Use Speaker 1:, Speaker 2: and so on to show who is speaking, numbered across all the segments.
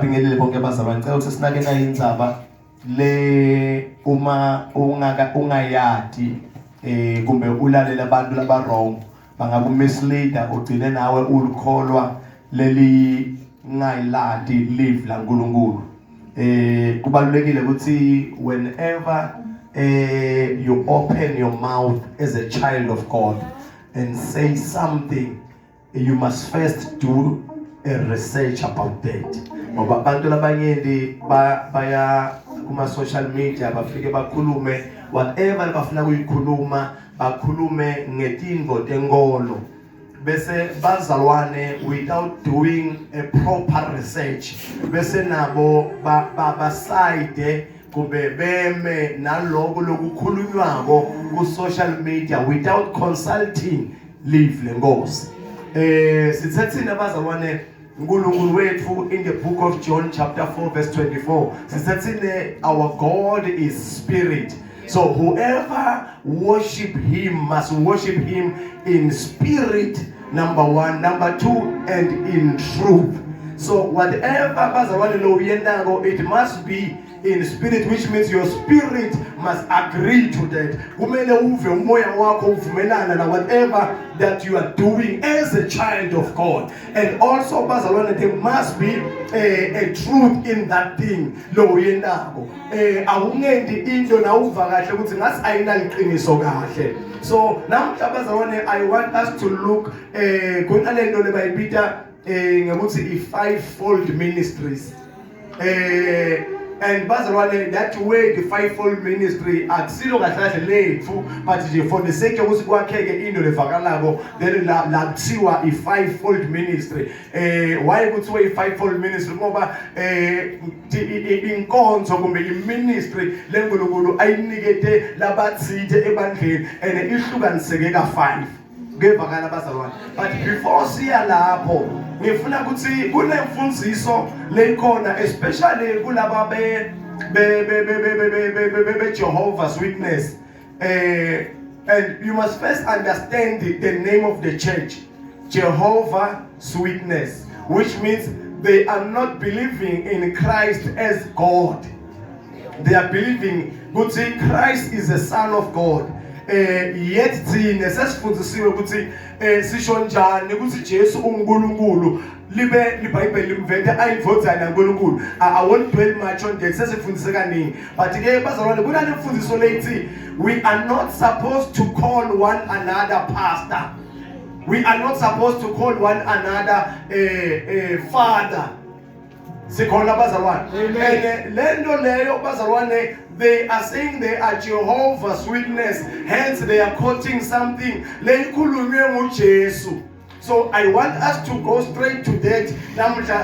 Speaker 1: Bingelele bonke abazalwane, ngicela ukuthi sinake nayo indzaba le uma ungayadi kumbe ulalela abantu laba wrong bangaku misleader ugcine nawe ulikholwa leli ngayiladi live la uNkulunkulu. Kubalulekile ukuthi whenever you open your mouth as a child of God and say something, you must first do a research about that. Ngoba abantu labanyenti baya kuma social media bafike bakhulume whatever bafuna ukuyikhuluma, bakhulume ngetinto tenkolo bese bazalwane without doing a proper research bese nabo baside kumbe beme naloko lokukhulunywako ku social media without consulting live lenkosi. Sithethina bazalwane uNkulunkulu wethu in the book of John chapter 4 verse 24 sithethine our God is spirit, so whoever worship him must worship him in spirit, number one, number two, and in truth. So whatever bazalwane lo yendako, it must be in spirit, which means your spirit must agree to that. Kumele uve umoya wakho uvumelana na whatever that you are doing as a child of God. And also bazalwane, there must be a truth in that thing lo yendako. Awungendi into na uva kahle ukuthi ngasi ayinaliqiniso kahle. So namhla bazalwane, I want us to look kunalento lebayibita ngokuthi i-fivefold ministries. And bazalwane, that way the fivefold ministry akusilo kahle lethu, but nje for the sake ukuthi kwakheke into levakalako then la kuthiwa i-fivefold ministry. Why kuthiwa i-fivefold ministry? Ngoba inkonzo kumbe i-ministry leNkulunkulu ayinikete labathithe ebandleni and ihlukaniseke ka-5 ngevakala bazalwane. But before siya lapho ngifuna ukuthi kunemfundiso lekhona especially kulaba be Jehovah's Witness, and you must first understand the name of the church, Jehovah's Witness, which means they are not believing in Christ as God. They are believing that Christ is the Son of God. Yet thina sesifundisiwe ukuthi sisho njani ukuthi Jesu uNkulunkulu libe iBhayibheli limvete ayivotana uNkulunkulu. I won't dwell much on that, sesifundise kaningi, but ke bazalwane kunale mfundiso lethi we are not supposed to call one another pastor, we are not supposed to call one another father. Sikhona bazalwane. Lento leyo bazalwane, they are saying they are Jehovah's Witness, hence they are quoting something leyikhulunywe nguJesu. So I want us to go straight to that. Namhla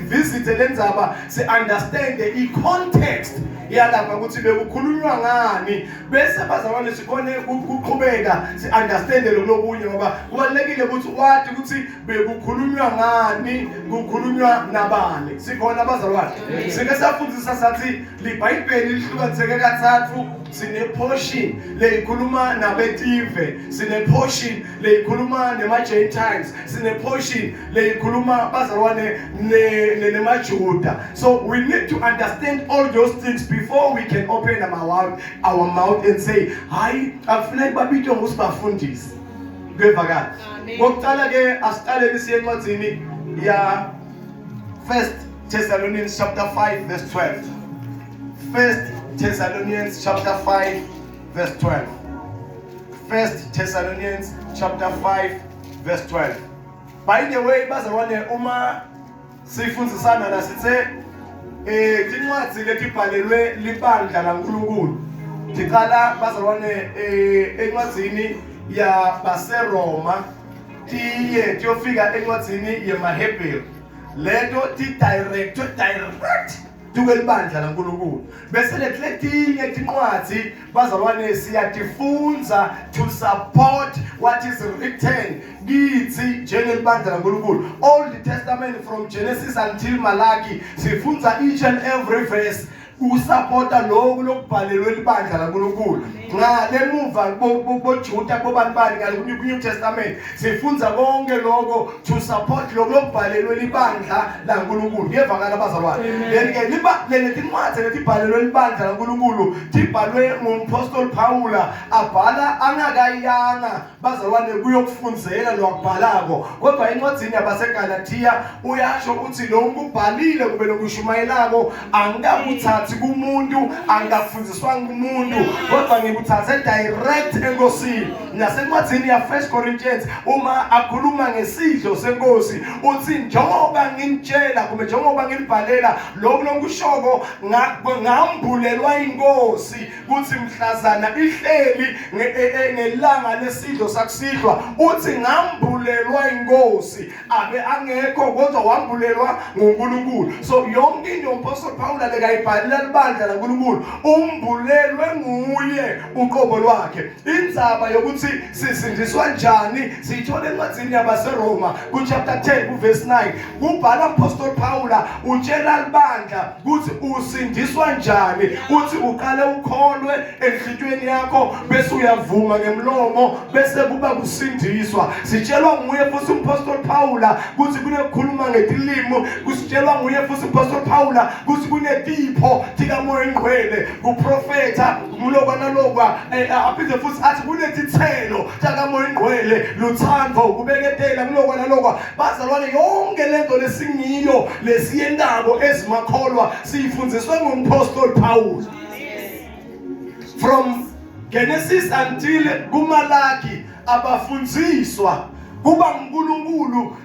Speaker 1: visit lendzaba, si understand the context yalapha ukuthi bekukhulunywa ngani, bese bazalwane sikhone ukuqhubeka si understand lokunye ngoba kubalekile ukuthi wathi ukuthi bekukhulunywa ngani, kukhulunywa nabani. Sikhona bazalwane, sike safundisa sathi liBhayibheli lihlukaniseke kathathu. Sine portion leyikhuluma nabetive, sine portion leyikhuluma nema-Gentiles, sine portion leyikhuluma bazalwane nemaJuda. So we need to understand all those things before we can open our mouth and say hayi akufuneki babitwe ngusibafundisi. Ngevakala ngokuqala ke asiqale lisiye encwadini ya 1 Thessalonians chapter 5 verse 12. 1 Thessalonians chapter 5 verse 12. 1 Thessalonians chapter 5 verse 12. By the way bazalwane, uma sifundisana la sithe tincwadzi letibhalelwe libandla laNkulunkulu. Tiqala bazalwane encwadzini ya baseRoma tiye tiyofika encwadzini yemaHebheru. Leto ti direct tukelibandla laNkulunkulu. Bese letinye tincwadzi bazalwane siyatifunza to support what is written kithi njengelibandla laNkulunkulu. Old Testament from Genesis until Malachi sifunza each and every verse usupporta lokho lokubhalelwe libandla laNkulunkulu. Nga lemuva boJuda bobanibani ngalo New Testament sifunza konke lokho to support lokho lokubhalelwe libandla laNkulunkulu. Kuyevakala abazalwane. Then ke lezi incwadi letibhalelwe libandla laNkulunkulu tibhalwe nguMpostoli Paula abhala angakayanga bazalwane kuyokufunzela lokubhalako. Kodwa encwadini yabaseGalatia uyasho uthi lo ukubhalile kube lokushumayelako angakuthathi kumuntu angafundiswanga kumuntu kodwa ngikuthathe direct enkosini. Nasencwadini ya 1 Corinthians uma akhuluma ngesidlo senkosi uthi njengoba ngintshela kumbe njengoba ngilibhalela lokho lokushoko ngambulelwa inkosi kuthi mhlazana ihleli ngelanga lesidlo sakusidlwa uthi ngambulelwa inkosi abe angekho kodwa wambulelwa nguNkulunkulu. So yonke into uMpostoli Paula lekayibhalela libandla laNkulunkulu umbulelwe nguye uqobo lwakhe. Indzaba yokuthi sisindiswa njani siyithola encwadini yabaseRoma ku chapter 10 ku verse 9 kubhala uMpostoli Paula utshela libandla ukuthi usindiswa njani uthi uqale ukholwe enhlitweni yakho bese uyavuma ngemlomo bese kuba kusindiswa. Sitshelwa nguye futhi uMpostoli Paula ukuthi kunekhuluma ngetilimo kusitshelwa nguye futhi uMpostoli Paula ukuthi kunetipho tikamoya engcwele kuprofeta umlokwa nalokwa aphinde futhi athi kunetithelo takamoya engcwele luthando kubeketela kulokwa nalokwa. Bazalwane yonke lento lesingiyo lesiyendabo ezimakholwa siyifundziswe nguMpostoli Paula. From Genesis until kuMalaki abafundziswa kuba uNkulunkulu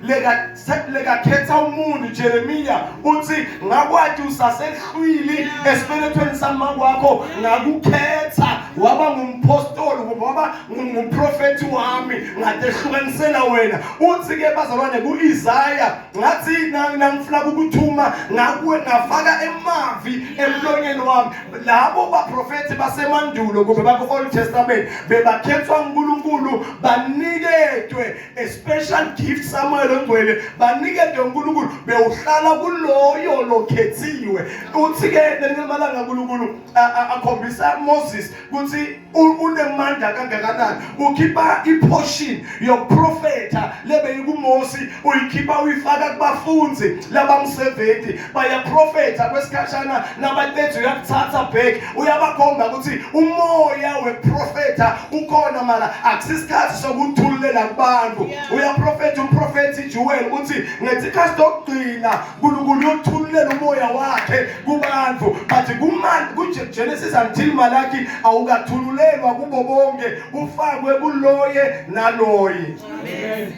Speaker 1: lekakhetha umuntu. Jeremiya uthi ngakwathi usasehlwili esibelethweni sama kwakho ngakukhetha waba ngumpostoli waba ngumprofeti wami ngatehlukanisela wena. Uthi ke bazalwane kuIsaya ngathi nangifuna ukuthuma ngakuwe ngafaka emavi emlonyeni wami. Labo baprofeti basemandulo kube bakho Old Testament bebakhethwa uNkulunkulu baniketwe special gift Samuel ongcwele baniketwe uNkulunkulu bewuhlala kuloyo lokhethiwe. Uthi ke lemalanga uNkulunkulu akhombisa Moses ukuthi unemandla kangakanani ukhipha iportion yoprofeta lebe kuMosi uyikhipha uyifaka kubafunzi labam70 bayaprofeta kwesikhashana nabathethu yakuthatha back uyabakhomba ukuthi umoya weprofeta ukhona mara akusisikhathi sokuthululela kubantu. Uyaprofeta umprofeti Joel uthi ngesikhathi sokugcina uNkulunkulu uyothululela umoya wakhe kubantu but kuGenesis until Malaki awukathululelwa kubo bonke ufakwe kuloye naloye.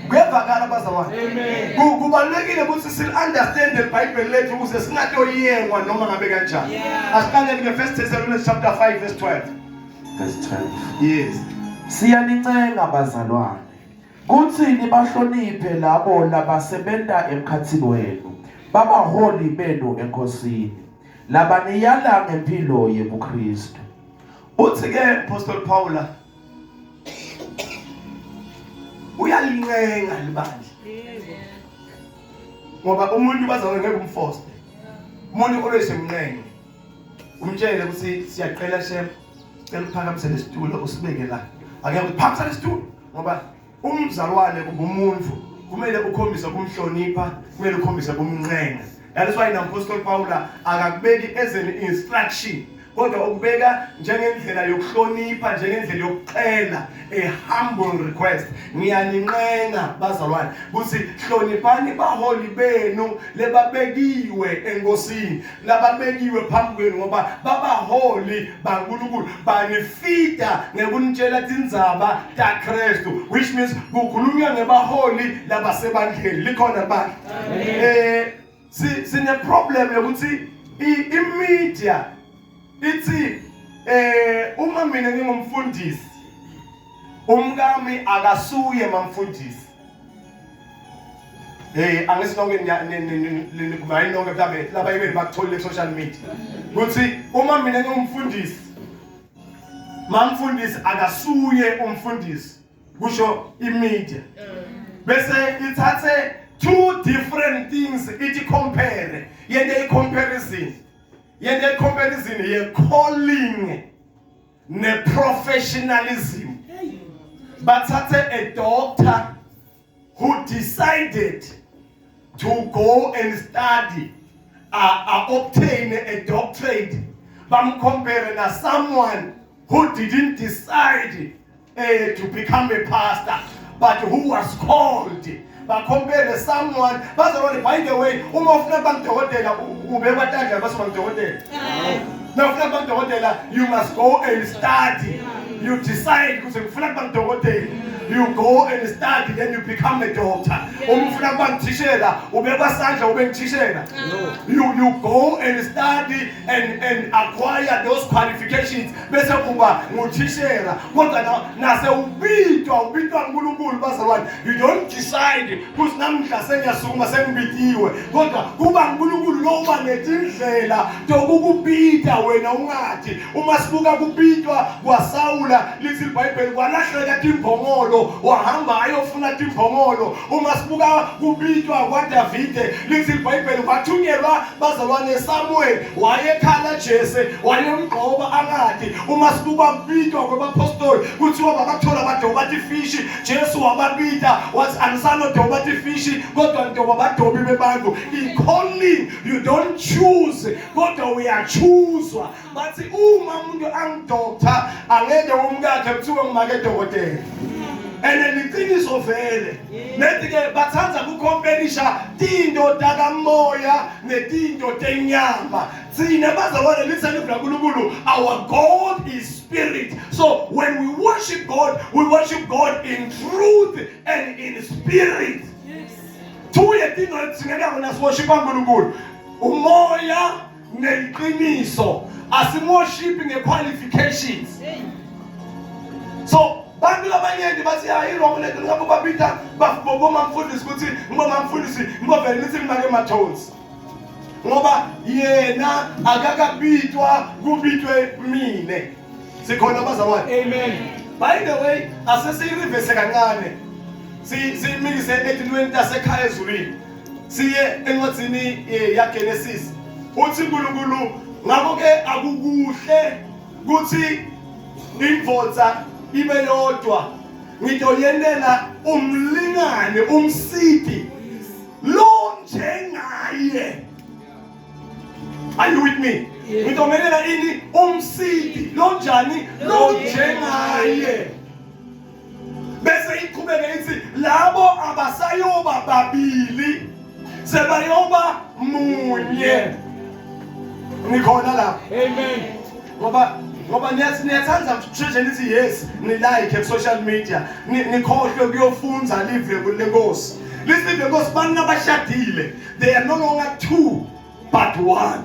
Speaker 1: Kuyevakala bazalwane. Kubalulekile ukuthi si understand the Bible lethu ukuze singatoyengwa noma ngabe kanjani. Asiqale ke 1 Thessalonians chapter 5 verse 12.
Speaker 2: Verse 12.
Speaker 1: Yes.
Speaker 2: Siyanincenga bazalwane kuthini bahloniphe labo labasebenza emkhathini wenu babaholi benu enkosini labaniyala ngempilo yebuKristu.
Speaker 1: Uthi ke Apostle Paula uyalincenga libandla ngoba umuntu bazalwane ngeke umforce. Umuntu always emncenga umtshele ukuthi siyaqela shem cela uphakamise lesitulo usibeke la akeke uphakamisa lesitulo ngoba umzalwane kubumuntu kumele ukhombise kumhlonipha kumele ukhombise kumncenga. That's why uMpostoli Paula akakubeki as an instruction kodwa ukubeka njengendlela yokuhlonipha njengendlela yokucela a humble request. Ngiyanincenga bazalwane ukuthi hloniphani baholi benu lebabekiwe enkosini lababekiwe phambi kwenu ngoba babaholi baNkulunkulu banifida ngekunitshela tindzaba taKristu which means kukhulunywa ngebaholi labasebandleni likhona bandla. Sine problem yokuthi imedia ithi uma mina ngingumfundisi umkami akasuye mamfundisi angisinonke kumayinonke mhlawumbe laba yibeni bakutholile social media ukuthi uma mina ngingumfundisi mamfundisi akasuye umfundisi kusho imedia bese ithathe two different things ithi compare yende comparison yente comparison ye calling ne professionalism. But such a doctor who decided to go and study, obtain a doctorate, but comparing to someone who didn't decide to become a pastor, but who was called. But compared to someone, by the way, you must go and study. You decide, you go and study, then you become a doctor. You go and study and acquire those qualifications. You don't decide who's namhla sengiyasukuma sengibitiwe kodwa kuba uNkulunkulu lo uba netindlela dokukubita wena ungathi uma sibuka kubitwa kwaSawula lithi iBhayibheli kwalahleka timbongolo wahamba ayofuna timbongolo uma sibuka kubitwa kwaDavide lithi iBhayibheli kwathunyelwa bazalwane Samuel wayekhala Jese wayemgqoba angathi uma sibuka kubitwa kwabapostoli kuthiwa babathola badoba bathi fishi Jesu wababita was ansano doba bathi fishi kodwa ndoba badobi bebantu. In calling you don't choose kodwa we are choosed. Bathi uma umuntu angidoctor angeke umkakhe kuthiwe ngimake dokotela. And liqiniso vele nethi ke bathatha kukompelisha tinto takamoya netinto tenyama. Thina bazalwane lithanda uNkulunkulu, our God is spirit. So when we worship God in truth and in spirit. Two yetinto singeka ngona worship uNkulunkulu. Umoya neliqiniso. Asimworship ngequalifications. So bantu labanyenti bathi hayi wrong lethu ngabo babita bafuboma mfundisi ukuthi ngoba mfundisi ngobele nithi ngimake emathonsi ngoba yena akakabitwa kubitwe mine sikhona bazalwane. Amen. By the way asesiriverse kancane simikise etintweni tasekhaya ezulwini siye encwadzini yaGenesis uthi uNkulunkulu ngakho ke akukuhle kuthi indvodza ibe yodwa ngitoyenela umlingane umsidi lo njengaye. Are you with me? Ngitomelela ini umsidi lo njani lo njengaye. Bese iqhubeke ithi labo abasayoba babili sebayoba munye. Nikhona lapho. Amen. Ngoba niyathanda ukusheshe nithi yes ni like ku social media nikhohle kuyofunda live lenkosi. Live lenkosi bani abashadile, they are no longer two but one.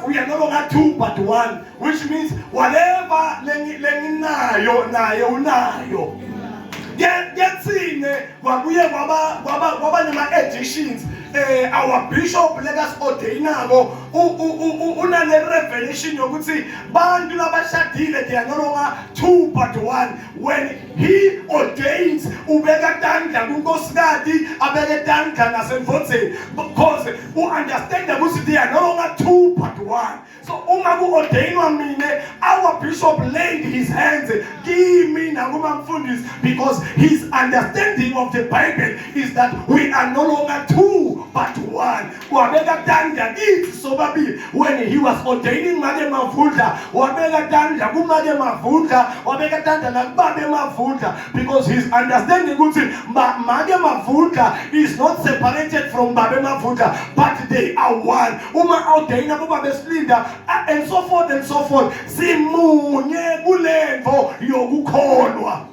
Speaker 1: We are no longer two but one, which means whatever lenginayo naye unayo. Ngiyacine kwabuye kwaba nama addictions. Our bishop let us ordain nabo unale revelation yokuthi bantu labashadile they are no longer two but one. When he ordains ubeka tandla kunkosikazi abeke tandla nasemvodzeni because u understand ukuthi they are no longer two but one. So uma ku ordainwa mine our bishop laid his hands give me nakuma mfundisi because his understanding of the Bible is that we are no longer two but one. Wabeka tandla kithi sobabili. When he was ordaining Mage Mavundla wabeka tandla kumage Mavundla wabeka tandla nakubabe Mavundla because his understanding ukuthi Mage Mavundla is not separated from Babe Mavundla but they are one. Uma ordaina kubabe Slinda and so forth simunye kulento yokukholwa.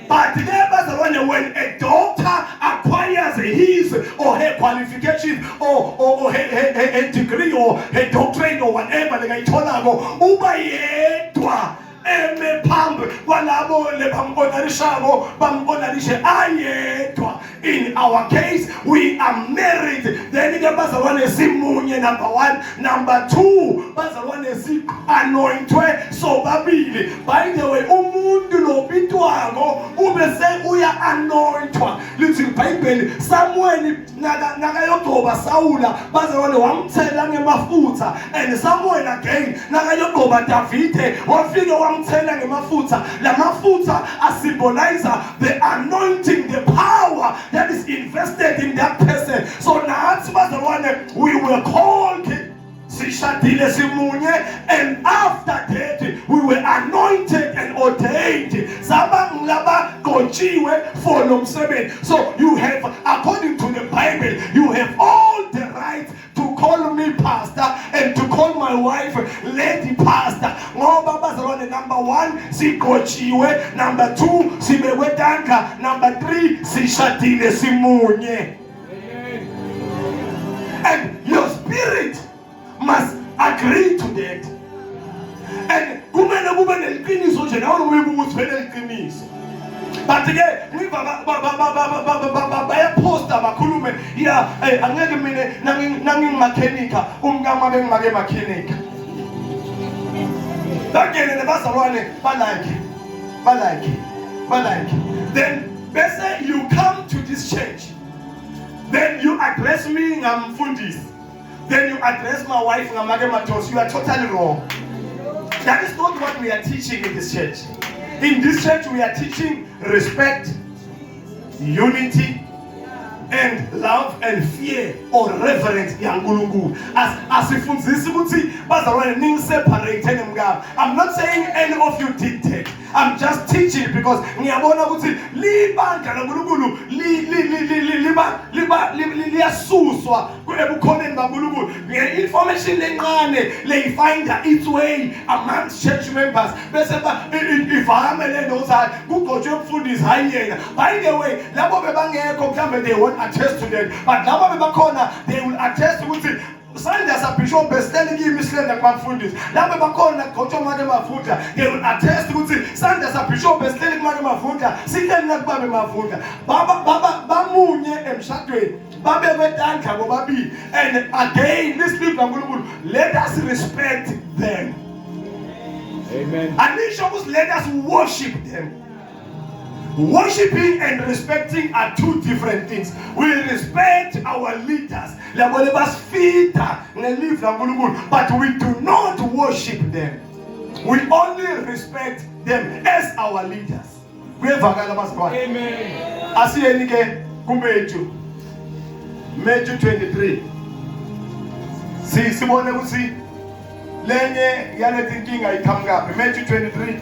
Speaker 1: But when a doctor acquires his or her qualification or her degree or her doctorate or whatever, uba yedwa eme phambi kwalabo lebambonalishabo bambonalishe ayedwa. In our case, we are married. Then ke bazalwane simunye, number 1. Number 2, bazalwane si anointwe sobabili. By the way, umuntu lobitwako ubese uya anointwa. Lithi iBhayibheli Samuel nakayogoba Saula bazalwane wamthela ngemafutha, and Samuel again nakayogoba Davide wafike wamthela ngemafutha. La mafutha symbolize the anointing, the power that is invested in that person. So nathi bazalwane, we were called sishadile simunye, and after that we were anointed and ordained. Saba ngilaba gochiwe for lo msebenzi. So you have, according to the Bible, you have all the right to call me pastor and to call my wife lady pastor. Ngoba bazalwane, number 1 sigochiwe, number 2 sibekwe tanka, number 3 sishadile simunye. And your spirit must agree to that. And kumele kube neliqiniso nje nawe ubuthi vele liqiniso. But again, bayaposta bakhulume ya angeke mina nangingimakanika umkama bengimake makanika. Bagene nebazalwane balike. Then bese you come to this church. Then you address me ngamfundisi. Then you address my wife ngamake matos. You are totally wrong. That is not what we are teaching in this church. In this church we are teaching respect, unity, and love and fear or reverence yankulunkulu. As ifundzisi ukuthi bazalwane ningiseparate ngemngaba. I'm not saying any of you did that. I'm just teaching because ngiyabona ukuthi libandla lankulunkulu liyasuswa ebukhoneni bankulunkulu. Nge-information lencane leyifinda its way amongst church members. Bese ivame lento ukuthi kugcotshwe umfundisi hayi yena. By the way, labo bebangekho mhlambe they won't attest to that, but labo bebakhona they will attest ukuthi Sanda sa bishop besteli kimi silenda kumfundisi. Labo bakhona gcotshwa manje mafutha, they will attest ukuthi sanda sa bishop besteli kumanje mafutha, silenda nakubabe mafutha. Baba bamunye emshadweni. Babe betandla bobabili. And again, this people kaNkulunkulu, let us respect them. Amen. And let us worship them. Worshipping and respecting are two different things. We respect our leaders, but we do not worship them. We only respect them as our leaders. Amen. Matthew 23. Sibone ukuthi lenye yale thinkinga ikhamba. Matthew 23.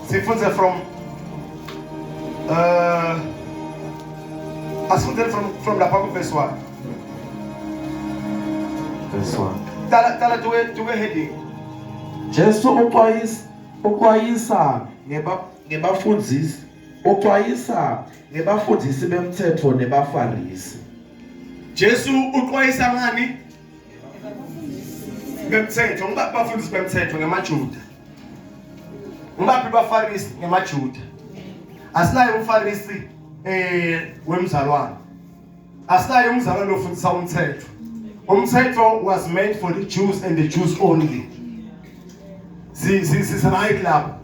Speaker 1: Sifunze from from the Bible verse 1.
Speaker 2: Verse 1.
Speaker 1: Tala to heading.
Speaker 2: Jesu uxwayisa ngebafundisi bemthetho nebafarisi.
Speaker 1: Jesu uxwayisa ngani? Bemthetho, ngabafundisi bemthetho ngemaJuda. Ngabaphi bafarisi ngemaJuda. Asinayo umfarisi wemzalwane. Asinayo umzalwane ofundisa umthetho. Umthetho was meant for the Jews and the Jews only. Sisanayi club.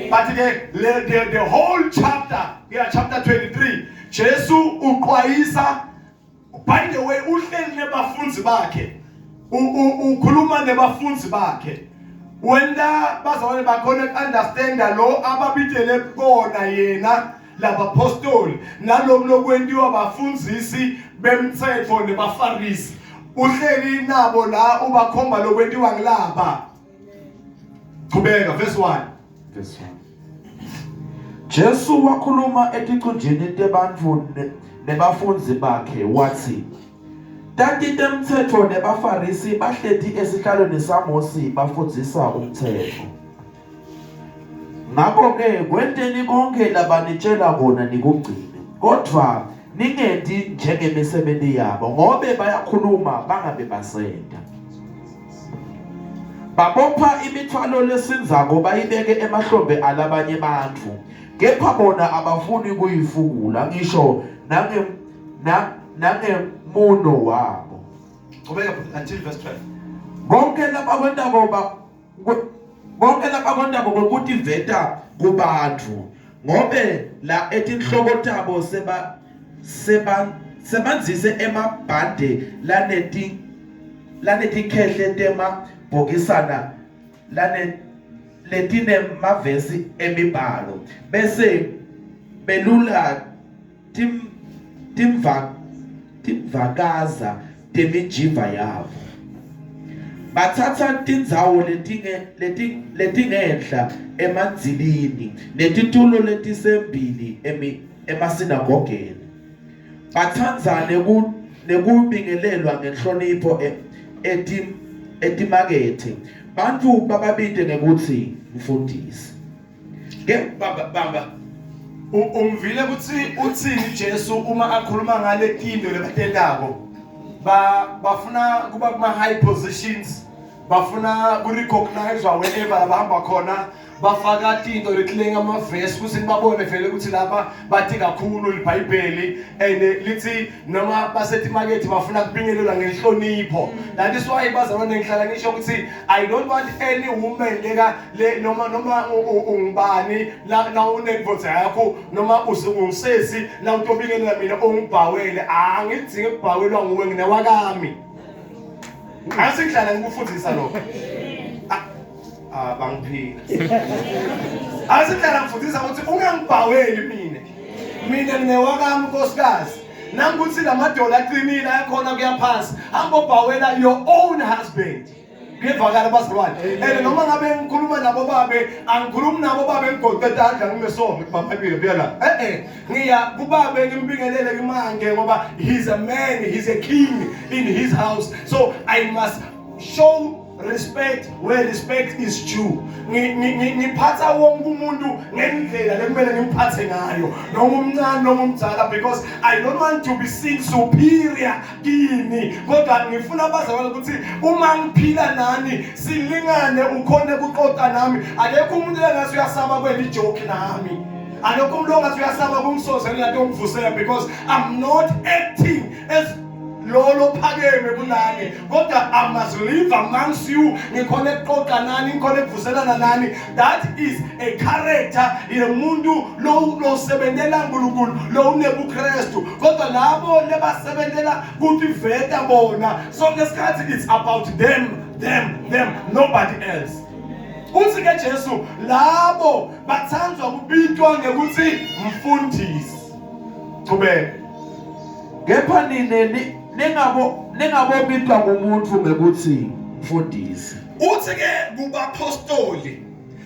Speaker 1: But the whole chapter, chapter 23, Jesu uxwayisa. By the way, uhleli nebafunzi bakhe. Ukhuluma nebafunzi bakhe. Wenda bazalwane bakhona understand lo ababitele kona yena labapostoli naloko lokwentiwa abafundzisi bemthetho nebafarisi. Uhleli nabo la ubakhomba lokwentiwa ngilaba. Qhubeka verse 1.
Speaker 2: Verse 1. Jesu wakhuluma etiqunjini tebantfu nebafundzi bakhe wathi, Tati temthetho nebafarisi bahleti esihlalweni saMosi bafundzisa umthetho. Ngakho-ke kwenteni konke labanitshela kona nikugcine, kodwa ningenti njengemisebenti yabo ngobe bayakhuluma bangabe basenda. babopha imithwalo lesinzako bayibeke emahlombe alabanye abantu kepha bona abafuni kuyifukula ngisho nangemuno wabo.
Speaker 1: Qhubeka until verse 12.
Speaker 2: Bonke lapha kwendaba ukuthi veta kubantu ngobe la etinhloko tabo sebanzise emabhande lanetikhehle tema bhokisana letine mavesi emibhalo bese belula timvakaza temijiva yabo bathatha tindzawo letingenhla emanzilini netitulo letisembili emasinagogeni bathanza nekubingelelwa ngenhlonipho etimakethe bantu bababide ngekuthi mfundisi.
Speaker 1: Bamba umvile ukuthi uthini Jesu uma akhuluma ngale tindo lebatendako bafuna kuba kuma high positions bafuna ku recognize wherever abahamba khona bafaka into lethilenga amavesi ukuthi babone vele ukuthi lapha bathi kakhulu iBhayibheli and lithi noma basethi market bafuna kubingelelwa ngenhlonipho. That is why bazalwane ngihlala ngisho ukuthi I don't want any woman le noma ungubani la unenvote yakho noma usesi la utobingelela mina ongibhawele angidinge ukubhawelwa nguwe nginewakami. Asihlala ngikufundisa lokho. Bangiphila. Asihlala ngifundisa ukuthi ungangibhaweli mina nginewakami nkosikazi. Nangukuthi lamadola aqinile ayakhona kuyaphansi. Hamba ubhawela your own husband. Ngivakala bazalwane. Noma ngabe ngikhuluma nabo babe angikhulumi nabo babe ngigoqeda adla ngimesonke kuBhayibheli phela. Ngiya kubabe ngimbingelele imange ngoba he's a man, he's a king in his house. So I must show respect where respect is due. Ngiphatha wonke umuntu ngendlela lekumele ngimphathe ngayo noma umncane noma umdala because I don't want to be seen superior kini kodwa ngifuna bazalwane ukuthi uma ngiphila nani silingane ukhona kuqoqa nami akekho umuntu engase uyasaba kweli joke nami akekho umuntu ongathi uyasaba kumsozela into ngivusela because I'm not acting as lolo phakeme kunani kodwa I must live amongst you ngikhona ukuqoqa nani ngikhona ukuvuselana nani. That is a character yomuntu lo sebenzela uNkulunkulu lo unebuKristu kodwa labo lebasebenzela kuthi veta bona so ngesikhathi it's about them nobody else. Uthi ke Jesu labo bathanzwa kubitwa ngekuthi mfundisi. Qhubeka
Speaker 2: Kepha ningabo bitwa ngumuntu ngekuthi mfundisi.
Speaker 1: Uthi ke kubapostoli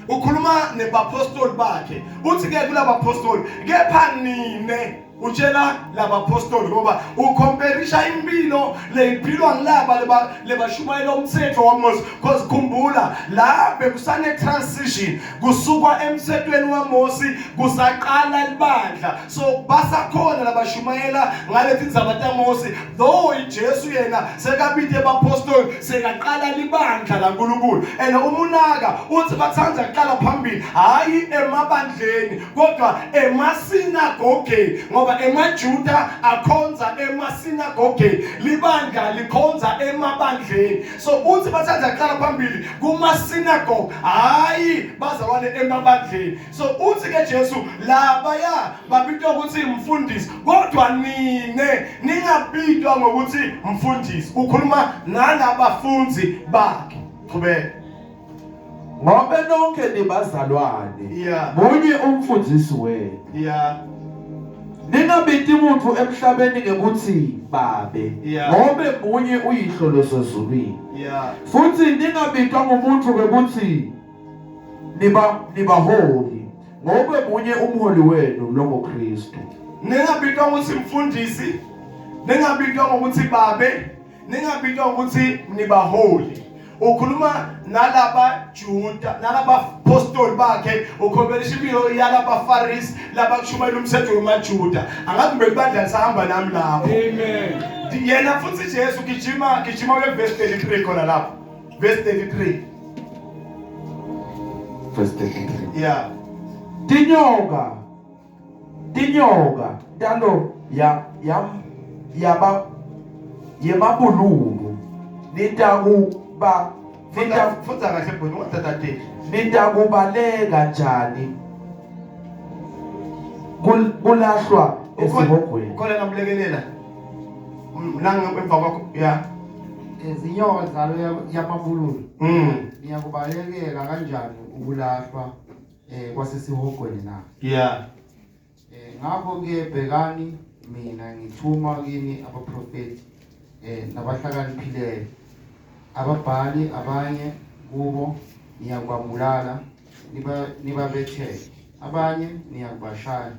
Speaker 1: ukhuluma nebapostoli bakhe uthi ke kulaba apostoli kepha nine utshela laba apostoli ngoba ucomparisa impilo leyiphilwa ngilaba lebashumayela umthetho waMose because khumbula la bekusane transition kusuka emthethweni waMose kusaqala libandla so basakhona labashumayela ngalethi ndzaba taMose though iJesu yena sekabithe abapostoli sekaqala libandla laNkulunkulu and umunaka uthi bathanda kuqala phambili hayi emabandleni kodwa emasinagoge ngoba emaJuda akhonza emasinagoge libandla likhonza emabandleni so uthi bathanda kuqala phambili kumasinagoge hayi bazalwane emabandleni so uthi ke Jesu labaya babitwa ukuthi mfundisi kodwa ningabitwa ngokuthi mfundisi ukhuluma nalabafunzi bakhe. Qhubeka
Speaker 2: ngobe nonke nibazalwane munye umfundisi wenu ningabithi umuntu emhlabeni ngekuthi babe ngobe munye uyihlolo sezulwini futhi ningabitwa ngumuntu ngekuthi nibaholi ngobe munye umholi wenu lo nguKristu.
Speaker 1: Ningabitwa ngokuthi mfundisi ningabitwa ngokuthi babe ningabitwa ngokuthi nibaholi ukhuluma nalaba Juda nalaba apostoli bakhe ukhombelisa impilo yalaba Farisi laba kushumayela umthetho wamaJuda angathi bekubandla lisahamba nami lapho. Amen. Yena futhi Jesu gijima verse 33 khona lapho verse 33
Speaker 2: verse 33.
Speaker 1: Yeah.
Speaker 2: Tinyoka talo yemabululu nitakuba
Speaker 1: Futhi kahle bhuti ungathatha take.
Speaker 2: nitakubaleka njani kulahlwa esihogweni.
Speaker 1: Ukhona ngamlekelela. Nanga emva kwakho. Yeah.
Speaker 3: Izinyoka zalo yamabululu niyakubalekela kanjani ukulahlwa kwasesihogweni na?
Speaker 1: Yeah.
Speaker 3: Ngakho ke bhekani mina ngithuma kini abaprofeti nabahlakaniphileyo ababhali abanye kubo niyakwambulala nibabethele abanye niyakubashaya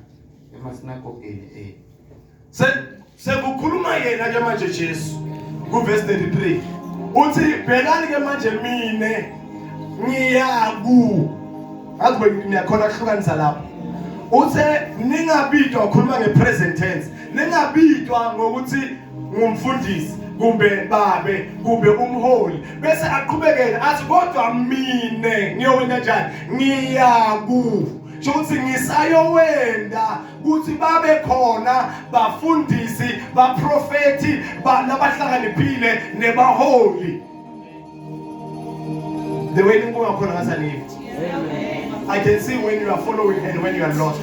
Speaker 3: emasinagogeni
Speaker 1: Sekukhuluma yena ke manje Jesu ku verse 33 uthi bhekani ke manje mine ngiyaku akube niyakhona ukuhlukanisa lapho uthe ningabidwa ukhuluma ngepresent tense ningabidwa ngokuthi ngumfundisi kumbe babe kumbe umholi bese aqhubekela athi kodwa mine ngiyowena kanjani ngiyaku ukuthi ngisayowenda ukuthi babe khona bafundisi baprofeti labahlakaniphile nebaholi the way ninguya khona ngasanithi. I can see when you are following and when you are lost.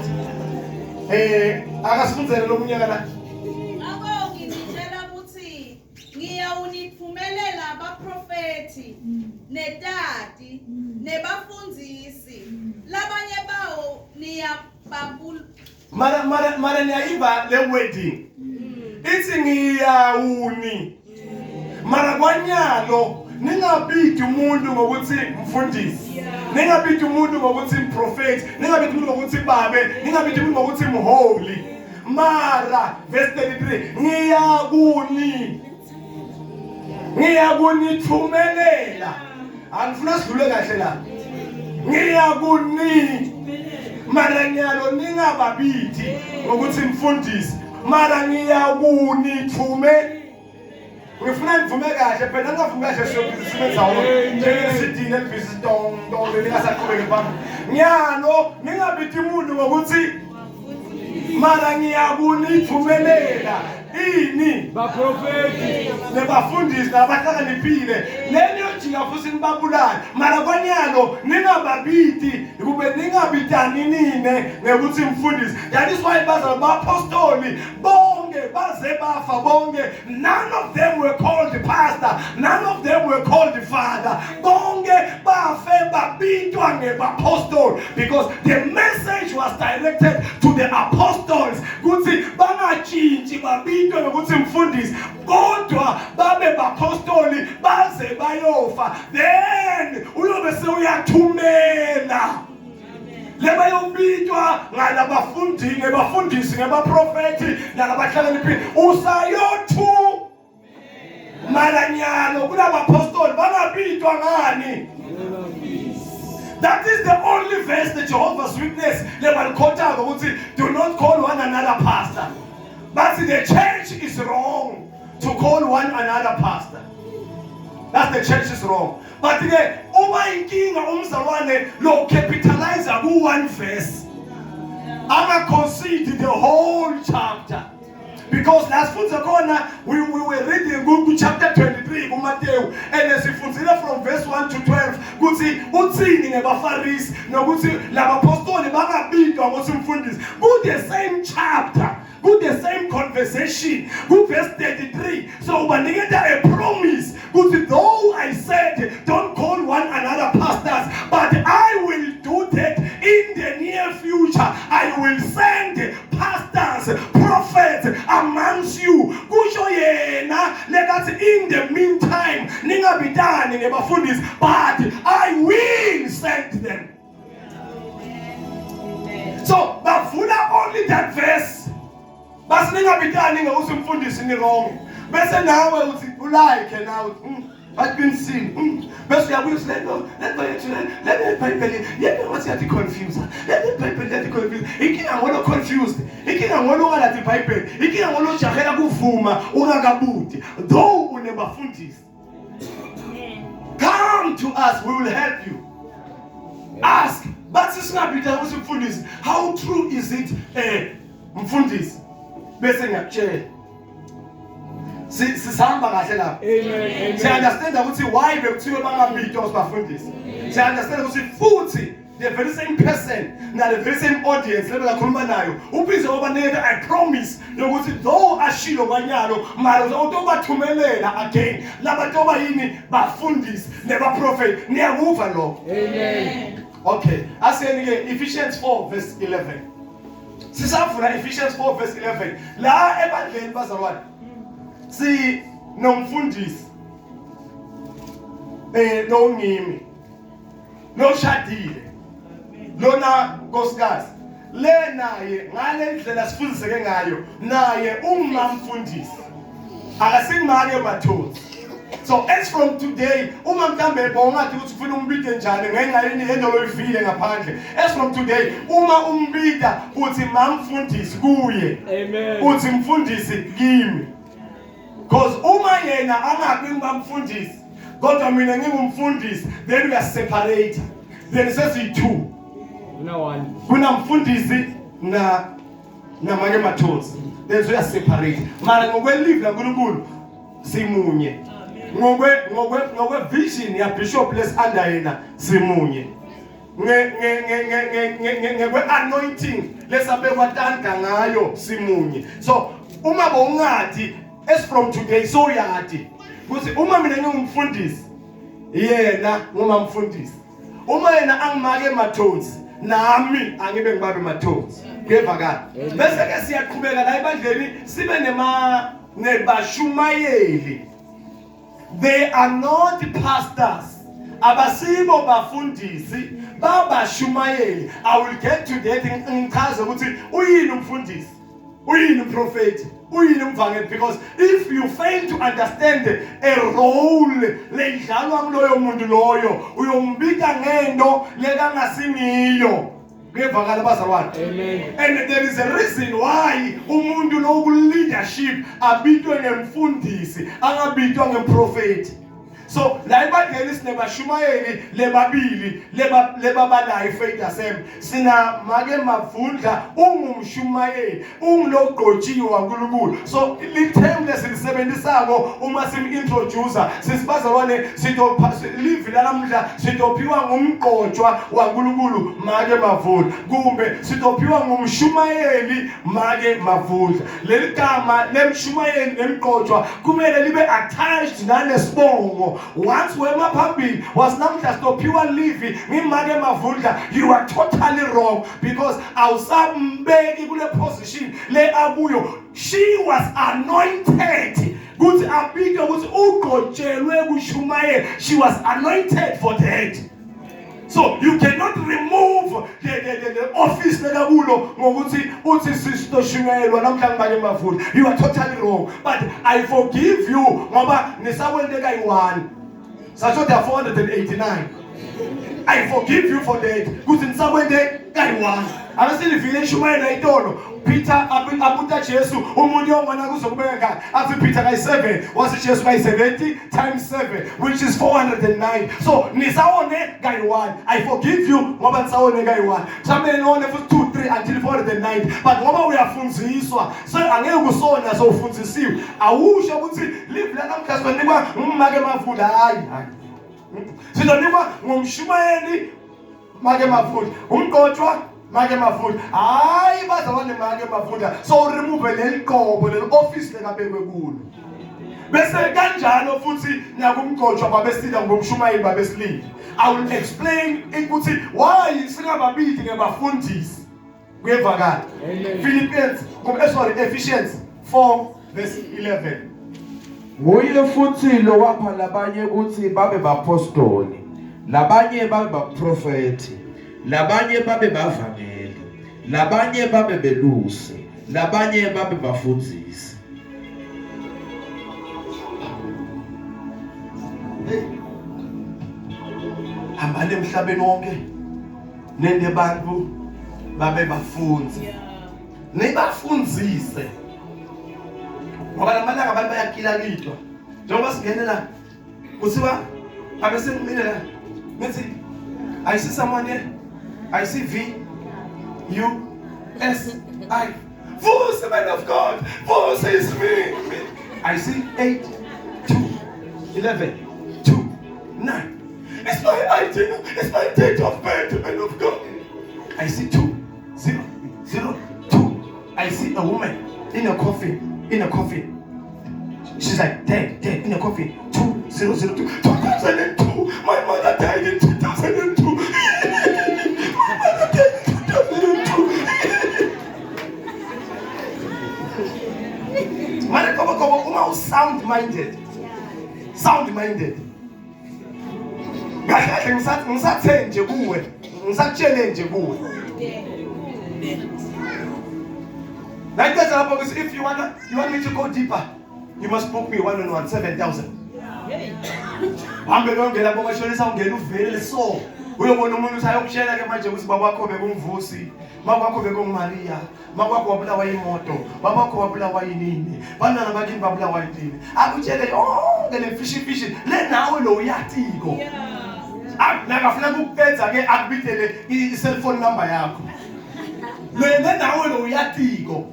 Speaker 1: Akasifundzele lo munyaka la.
Speaker 4: Ngakho ngitshela ukuthi ngiyawuniphumelela abaprofeti netati nebafundisi labanye bawo niyababul
Speaker 1: Mara niyayiva le wedding. Ithi ngiyawuni. Mara kwanyalo ningabidi umuntu ngokuthi mfundisi. Ningabidi umuntu ngokuthi mprofeti, ningabidi umuntu ngokuthi babe, ningabidi umuntu ngokuthi mholi. Mara verse 33 ngiyakunithumelela. Angifuna sidlule kahle la. Mara nyalo ningababidi ngokuthi mfundisi. Mara ngiyakunithumelela. Ngifuna ngivume kahle phela ngingavumi kahle siyobizisebenza wona njengesidini elibhizi tonto lingasaqhubeki phambili ngiyalo ningabidi umuntu ngokuthi mara ngiyakunithumelela ini baprofeti nebafundisi nabahlakaniphile leliyo jinga futhi nibabulala mara kwanyalo ningababidi kube ningabidani nine ngekuthi mfundisi. That is why baza bapostoli bonke baze bafa bonke, none of them were called the pastor, none of them were called the father, bonke bafe babitwa ngebapostoli because the message was directed to the apostles kuthi bangajintshi babitwa ngokuthi mfundisi kodwa babe bapostoli baze bayofa, then uyobe sewuyathumela leba yobitwa ngalabafundisi ngebaprofeti nalabahlakaniphile usayothu malanyalo kulabapostoli bangabitwa ngani. That is the only verse that Jehovah's Witness lebalikhothako ukuthi do not call one another pastor. But the church is wrong to call one another pastor. That's the church is wrong. But the uma inkinga umzalwane lo capitalize ku one verse. Ama concede the whole chapter. Because last corner we were reading Luke chapter 23 kuMateyu and sifundzile from verse 1 to 12 kuthi uthini ngebafarisi nokuthi labapostoli bangabitwa ngokuthi mfundisi ku the same chapter, ku the same conversation, ku verse 33. So ubaniketa a promise kuthi though I said don't call one another pastors, but I will do that in the near future. I will send pastors, prophets amongst you. Kusho yena lekathi in the meantime ningabidani ngebafundisi, but I will send them. So bafuna only that verse. Basi ningabidani ngokuthi umfundisi ni wrong. Bese nawe uthi ulike now. I've been seen. Best we are going to let me Bible. Let me what's at the confused. Let me Bible let the confused. Ikinga ngolo confused. Ikinga ngolo ngala the Bible. Ikinga ngolo jahela kuvuma ungakabuti. Though we never fundis. Come to us, we will help you. Ask bathi singabhida ukuthi mfundisi, how true is it mfundisi? Bese ngiyakutshela sisahamba kahle lapha.
Speaker 5: Amen.
Speaker 1: Si understand ukuthi why bekuthiwe bangabhida usibafundisi. Si understand ukuthi futhi the very same person na the very same audience lebe kakhuluma nayo ubize obaneke. I promise ukuthi though ashilo kwanyalo mara uzobathumelela again labantu abayini bafundisi neba prophet niyakuva lokho.
Speaker 5: Amen.
Speaker 1: Okay, asiyeni ke Ephesians 4 verse 11. Sisafuna Ephesians 4 verse 11. La ebandleni bazalwane si nomfundisi nongimi noshadile lona nkosikazi le naye ngale ndlela sifundiseke ngayo naye umamfundisi akasingake mathozi. So as from today uma mhlambe bongathi ukuthi ufuna umbide njani ngenxa yini yento loyivile ngaphandle, as from today uma umbida uthi mamfundisi kuye,
Speaker 5: Amen.
Speaker 1: uthi mfundisi kimi, because uma yena angabi ngumfundisi kodwa mina ngingumfundisi, then we are separate, then sesiyi-two.
Speaker 5: No one.
Speaker 1: Kuna mfundisi na manje mathozi, then we are separate. Mara ngokwelive laNkulunkulu simunye. Ngokwe vision ya bishop les under yena simunye. Ngekwe anointing lesabekwa tanda ngayo simunye. So uma bongathi as from today so yathi kuthi uma mina ngingumfundisi yena ngumamfundisi, uma yena angimake mathozi nami angibe ngibabe mathozi. Kuyevakala. Bese ke siyaqhubeka la ebandleni sibe nebashumayeli. They are not pastors. Abasibo bafundisi, babashumayeli. I will get to that ngichaze ukuthi uyini umfundisi, uyini umprofeti, uyini umvangeli, because if you fail to understand a role ledlalwa kuloyo muntu loyo uyombika ngento lekangasingiyo. Kuyevakala bazalwane.
Speaker 5: Amen.
Speaker 1: And there is a reason why umuntu loku leadership abitwe ngemfundisi angabitwa ngemprofeti. So la ibandleni sinebashumayeli lebabili lebabalayo ifaith assembly. Sina make mavundla ungumshumayeli ungilogqotshiwe waNkulunkulu. So lithembu lesilisebenzisako uma simintroducer sisibazalwane live lalamhla sitophiwa ngumgqotshwa waNkulunkulu make mavundla, kumbe sitophiwa ngumshumayeli make mavundla. Leli gama lemshumayeli nemgqotshwa kumele libe attached nanesibongo. Once wema phambili was namhla stophiwa livi ngimake mavundla, you are totally wrong, because awusambeki kule position le akuyo. She was anointed kuthi abike ukuthi ugqotshelwe kushumayela. She was anointed for that. So you cannot remove the office lekabulo ngokuthi uthi sisitoshumayelwa namhla ngimake mavundla. You are totally wrong, but I forgive you ngoba nisawende kayi-1 satsho there are 489. I forgive you for that kuthi nisawende kayi-1. Akasilivile ishumayela itolo Peter abuta Jesu umuntu yongwana kuzokubeka athi Peter kayi7 wasi Jesu kayi70 times 7 which is 409. So nisawone kayi-1. I forgive you ngoba nisawone kayi-1. Mhlawumbe none futhi 2 3 until 409, but ngoba uyafundziswa so angeke kusona so ufundzisiwe awusho ukuthi live la namhla sinikwa ngimake mavundla. Hayi sizonikwa ngumshumayeli make mavundla, umgqotshwa make mavundla. Hayi bazalwane make mavundla. So remove leli qobo leli office lekabekwe kulo. Bese kanjalo futhi nakumgqotshwa babesida ngomshumayeli babesilile. I will explain ukuthi why singababili ngebafundisi. Kuyevakala. Ephesians 4 verse 11.
Speaker 2: Nguye futhi lo wapha labanye ukuthi babe bapostoli, labanye babe baprofeti, labanye babe bavangeli, labanye babe belusi, labanye babe bafundzisi.
Speaker 1: Hambani emhlabeni wonke nende bantu babe bafundzi nibafundzise ngoba lamalanga abantu bayakilakitwa njengoba singenela kuthiwa abesengimile la ngithi I see someone here I see V, U, S, I. Voice, man of God. Voice is me. I see 8, 2, 11, 2, 9. It's my ID. It's my date of birth, man of God. I see 2, 0, 0, 2. I see a woman in a coffin. In a coffin. She's like dead in a coffin. 2002. 2002. My mother died in 2002. My mother died in 2002. Sound-minded. Sound-minded. Ngisathe nje kuwe. Ngisatshele nje kuwe. Like that, if you want me to go deeper, you must book me 1-on-1, 7,000. Hambe ngongela bomashonisa ungena uvele so. Uyobona umuntu usayokushela ke manje ukuthi babakho bekumvusi, babakho bekunguMaria, babakho wabulawa imoto, babakho wabulawa yinini, banana bakini babulawa yini. Akutshele yonke le fishi le nawe lo uyatiko. Nakafuna ukuphetha ke akubithele i-cell phone number yakho. Le nawe lo uyatiko.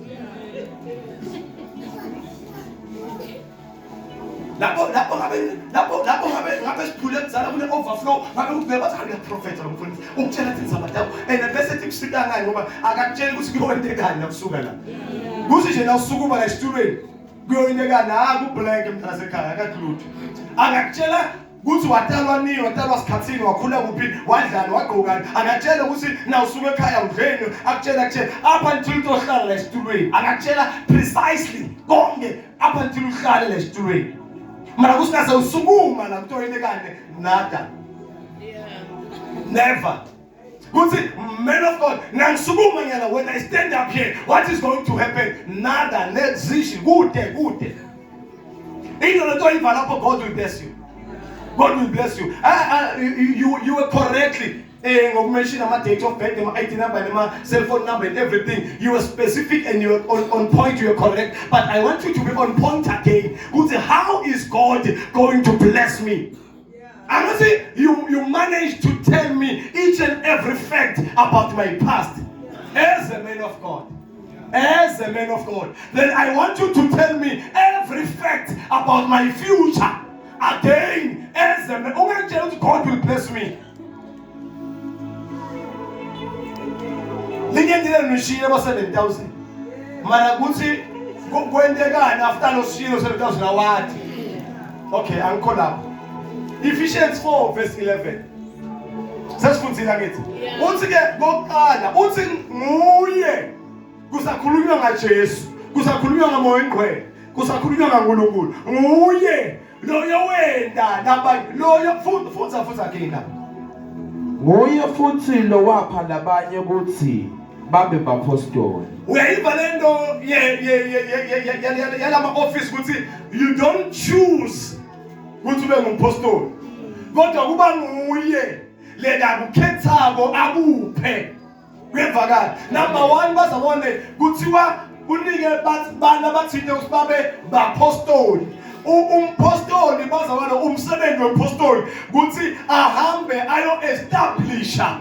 Speaker 1: Lapho ngabe siphule kudzala kune overflow ngabe ubheka bathi ake prophet ngomfundisi ukutshela ukuthi nizabadala and bese ethi kusika ngani ngoba akakutshela ukuthi kuyowentekani nakusuka la kuthi nje na usukuma la esitulweni kuyowentekana kublank emntana ekhaya akakulutho akakutshela ukuthi watalwa sikhatsini wakhula kuphi wadlala wagqokani akakutshela ukuthi na usuka ekhaya udleni akutshela up until uhlala la esitulweni akakutshela precisely konke up until uhlala la esitulweni. Mara kusasa usukuma la kutoyenekane nada. Never. Kuthi man of God, nangisukuma nyala when I stand up here, what is going to happen? Nada, nezishi, kude. Into the door lapho God will bless you. God will bless you. You were correctly mention my date of birth, my ID number, my cell phone number, and everything. You were specific and you were on point. You were correct. But I want you to be on point again. How is God going to bless me? I'm not saying you managed to tell me each and every fact about my past as a man of God. As a man of God, then I want you to tell me every fact about my future again as a man. God will bless me. Lingendile nishile ba 7,000. Mara kuthi kwendekana after lo shilo 7,000 awati. Okay, angikho lapho. Ephesians 4 verse 11. Sesifundzile ngithi. Uthi ke ngokuqala uthi nguye kusakhulunywa ngaJesu, kusakhulunywa ngaMoya oNgcwele, kusakhulunywa ngaNkulunkulu. Nguye loyo wenda nabanye loyo futhi kina.
Speaker 2: Nguye futhi lo wapha labanye ukuthi babe bapostoli.
Speaker 1: Uyayiva lento yalama office ukuthi you don't choose ukuthi ube ngumpostoli. Kodwa kuba nguye lena kukhethako akuphe. Kuyevakala. Number 1 bazabone kuthiwa unike bana bathinte ukuthi babe bapostoli. Umpostoli bazabona umsebenzi wempostoli kuthi ahambe ayo establisha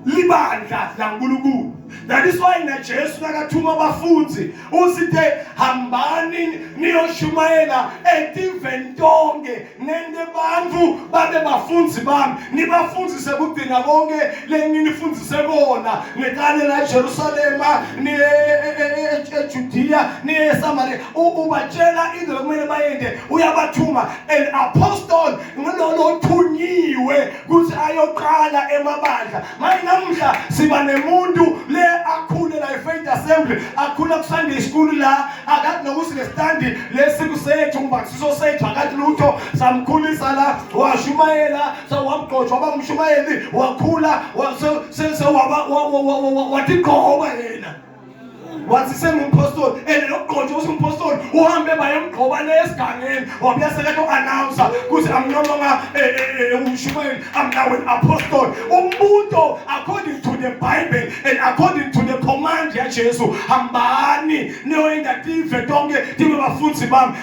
Speaker 1: libandla laNkulunkulu. That is why na Jesu nakathuma abafunzi usithe hambani niyoshumayela etiveni tonke nende bantfu babe bafunzi bami nibafundise kudina konke lenginifundise bona ngekane la Jerusalema ni eJudea ni eSamaria ubatshela indlela kumele bayende uyabathuma an apostle ngilolo thunyiwe kuthi ayoqala emabandla manje namhla siba nemuntu le akhule la Faith Assembly akhula ku Sunday school la akathi nokuthi le stand lesiku sethu ngibakisiso sethu akathi lutho samkhulisa la washumayela sawamgqojwa abangumshumayeli wakhula wathi qoba yena wathi sengumpostoli lokugqojwa usumpostoli uhambe bayemgqoba lesigangeni wabuya sekathi announce ukuthi I'm no longer umshumayeli, I'm now an apostle. Umbuto according to the Bible and according to the command ya Jesu hambani niyoyendative tonke tibe bafundisi bami.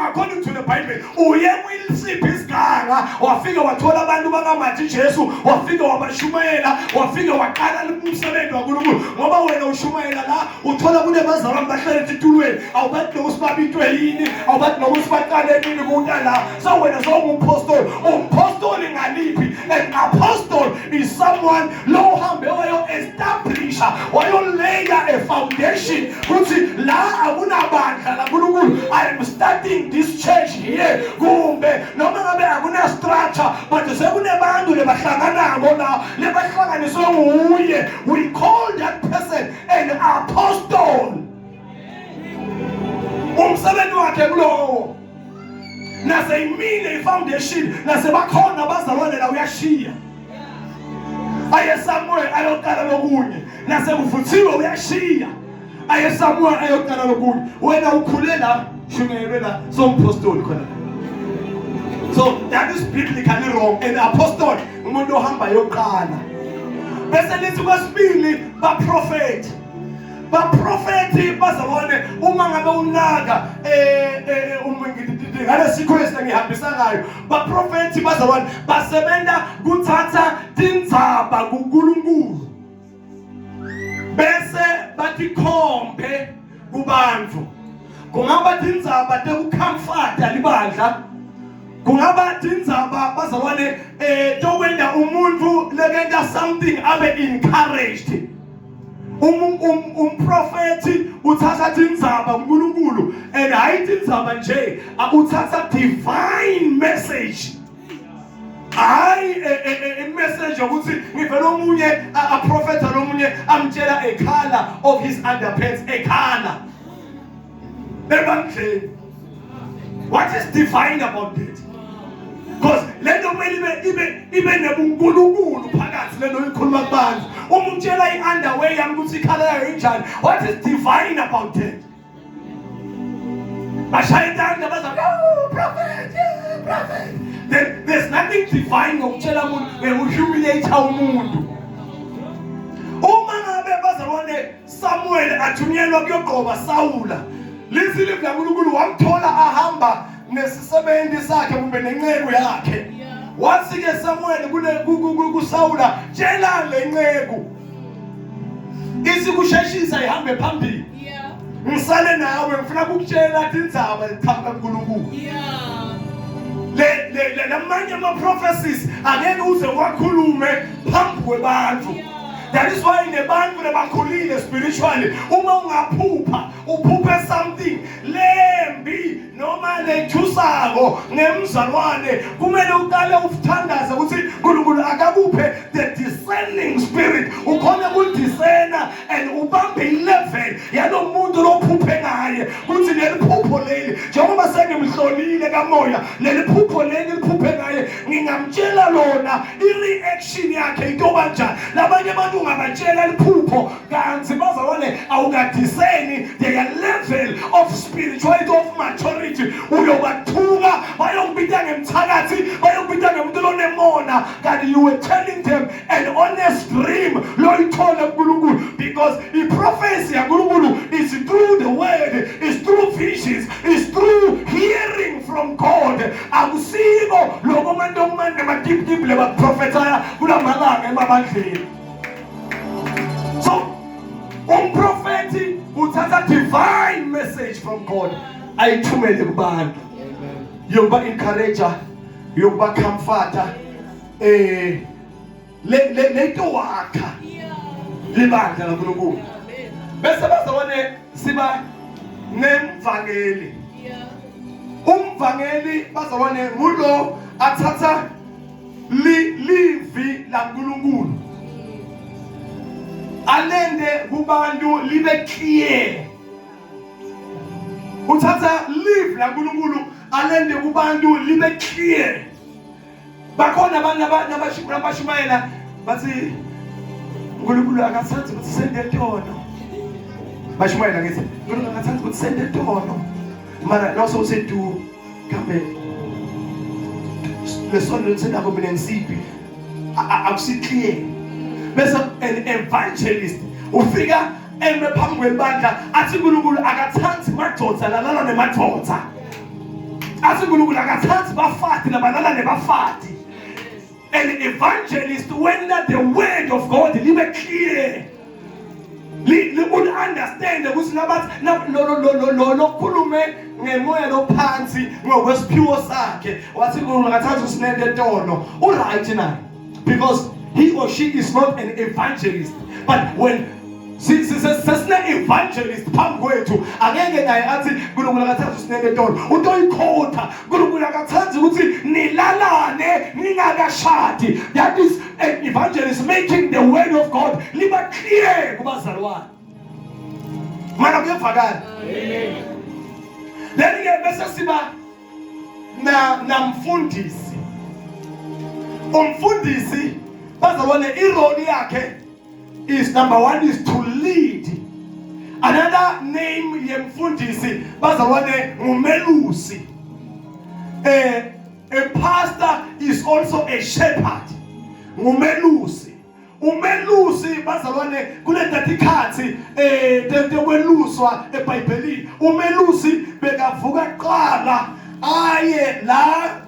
Speaker 1: According to the Bible uye kwisiphi isiganga wafika wathola abantu bangamathi Jesu, wafika wabashumayela, wafika waqala umsebenzi waNkulunkulu. Ngoba wena ushumayela la uthola kunebazalwane bahlele etitulweni, awubathi nokusibabitwe yini, awubathi nokusibaqale nini kuntala. So wena sowungumphostoli, umphostoli ngaliphi? An apostle is someone lo hambe wayo establish, wayo lay a foundation kuthi la akunabandla laNkulunkulu. I am starting this church here. Kumbe noma ngabe akuna structure but sekunebantu lebahlanganako la lebahlanganiswe nguye. We call that person an apostle. Umsebenzi wakhe kulowo. Nase imile foundation nase bakhona abazalwane la uyashiya. Aye Samuel ayokala lokunye nase kuvuthiwe uyashiya. Aye Samuel ayokala lokunye wena ukhulela shumelwe la sompostoli khona. So that is biblically wrong. An apostle umuntu ohamba yoqala. Bese lithi kwesibili baprofeti. Baprofeti bazabone uma ngabe unaka ngale sikhwesta ngihambisa ngayo. Baprofeti bazabone basebenza kuthatha tindzaba kuNkulunkulu bese batikhombe kubantu. Kungaba tindzaba tekucomforta libandla, kungaba tindzaba bazalwane tokwenda umuntu lekenda something abe encouraged. Umprofeti uthatha tindzaba kuNkulunkulu and hayi tindzaba nje, uthatha divine message. Hayi a message yokuthi ngivela omunye a prophet lomunye amtshela a color of his underpants, a color. What is divine about it? Because lento kumele ibe nebunkulunkulu phakathi lento ikhuluma kubantu. Umtshela i-underwear yami ukuthi ikhala yayo injani. What is divine about it? Bashayitanda baza, oh prophet, yeah, prophet. There's nothing divine ngokutshela umuntu uhumiliate umuntu. Uma ngabe bazabone Samuel athunyelwa kuyoqoba Sawula, lizile kaNkulunkulu wamthola ahamba nesisebenzi sakhe kumbe nenceku yakhe. Wathi ke Samuel kuSawula, tshela lenceku isikusheshisa ihambe phambili. Ngisale nawe ngifuna ukutshela indzaba eqhamuka kaNkulunkulu. Le lamanye ama prophecies angeke uze wakhulume phambi kwabantu. That is why nebantu lebakhulile spiritually uma ungaphupha uphuphe something lembi noma lethusako ngemzalwane kumele uqale uthandaze ukuthi uNkulunkulu akakuphe the discerning spirit ukhona ukudiscerna and ubambe ilevel yalomuntu lophuphe ngaye kuthi leliphupho leli njengoba sengimhlolile kamoya leliphupho leli liphuphe ngaye ngingamtshela lona ireaction yakhe into kanjani. Labanye abantu ungabatshela liphupho kanti bazalwane awukadiscerni their level of spirituality of maturity uyobathuka bayokubita ngemthakathi bayokubita ngemuntu lonemona kanti you were telling them an honest dream loyithola kuNkulunkulu because the prophecy yaNkulunkulu is through the word, is through visions, is through hearing from God. Akusiko lokho manje omane madipdip leba prophets kulamalanga emabandleni. So umprofeti uthatha divine message from God ayithumele kubantu yokuba encourager, yokuba comforter, lento wakha libandla laNkulunkulu. Bese bazabone siba nemvangeli. Umvangeli bazabone ngulo athatha livi laNkulunkulu alende kubantu libe clear. Uthatha live laNkulunkulu alende kubantu libe clear. Bakhona abantu abashumayela bathi uNkulunkulu akasathi ukuthi sende tono. Bashumayela ngithi uNkulunkulu akasathi ukuthi sende tono. Mara also said to kambe lesonto lisenda ko mina ngisiphi akusi clear. Bese an evangelist ufika eme phambi kwebandla athi uNkulunkulu akathandi madoda lalala nemadoda. Athi uNkulunkulu akathandi bafati nabalala nebafati. An evangelist, when the word of God libe clear, would understand ukuthi nabathi lo khulume ngemoya lophansi ngokwesiphiwo sakhe wathi uNkulunkulu akathandi usinende tono uright na, because he or she is not an evangelist. But when sesine evangelist phambi kwethu angeke naye athi uNkulunkulu akathandi usinende tono utoyikhotha uNkulunkulu akathandi ukuthi nilalane ningakashadi. That is an evangelist making the word of God liba clear kubazalwane. Mana kuyevakala. Amen. Then ke bese siba na mfundisi. Umfundisi bazalwane irole yakhe is number one is to lead. Another name yemfundisi bazalwane ngumelusi. A pastor is also a shepherd. Ngumelusi. Umelusi bazalwane kuledatikhathi tekweluswa eBhayibhelini. Umelusi bekavuka qala aye la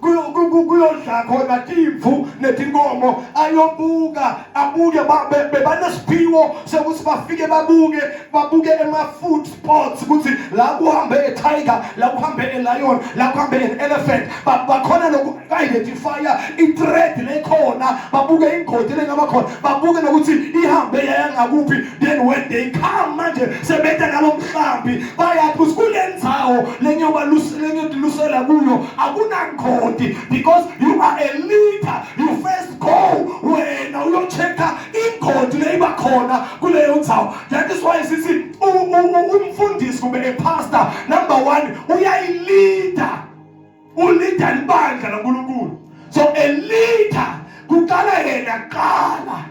Speaker 1: kuyodla khona timvu netinkomo ayobuka abuke bebanesiphiwo sokuthi bafike babuke ema-food spots ukuthi la kuhambe e-tiger, la kuhambe e-lion, la kuhambe an-elephant. Bakhona noku-identifya i-threat lekhona, babuke ingodi lengabakhona, babuke nokuthi ihambe yayangakuphi. Then when they come manje sebeta ngalo mhlambi bayathi ukuthi kule ndzawo lengiyobalusela kuyo akunangodi. Because you are a leader, you first go when you check in God labor corner. That is why sithi umfundisi kumbe a pastor, number one, uya leader. Uleader libandla laNkulunkulu. So a leader kuqala yena qala.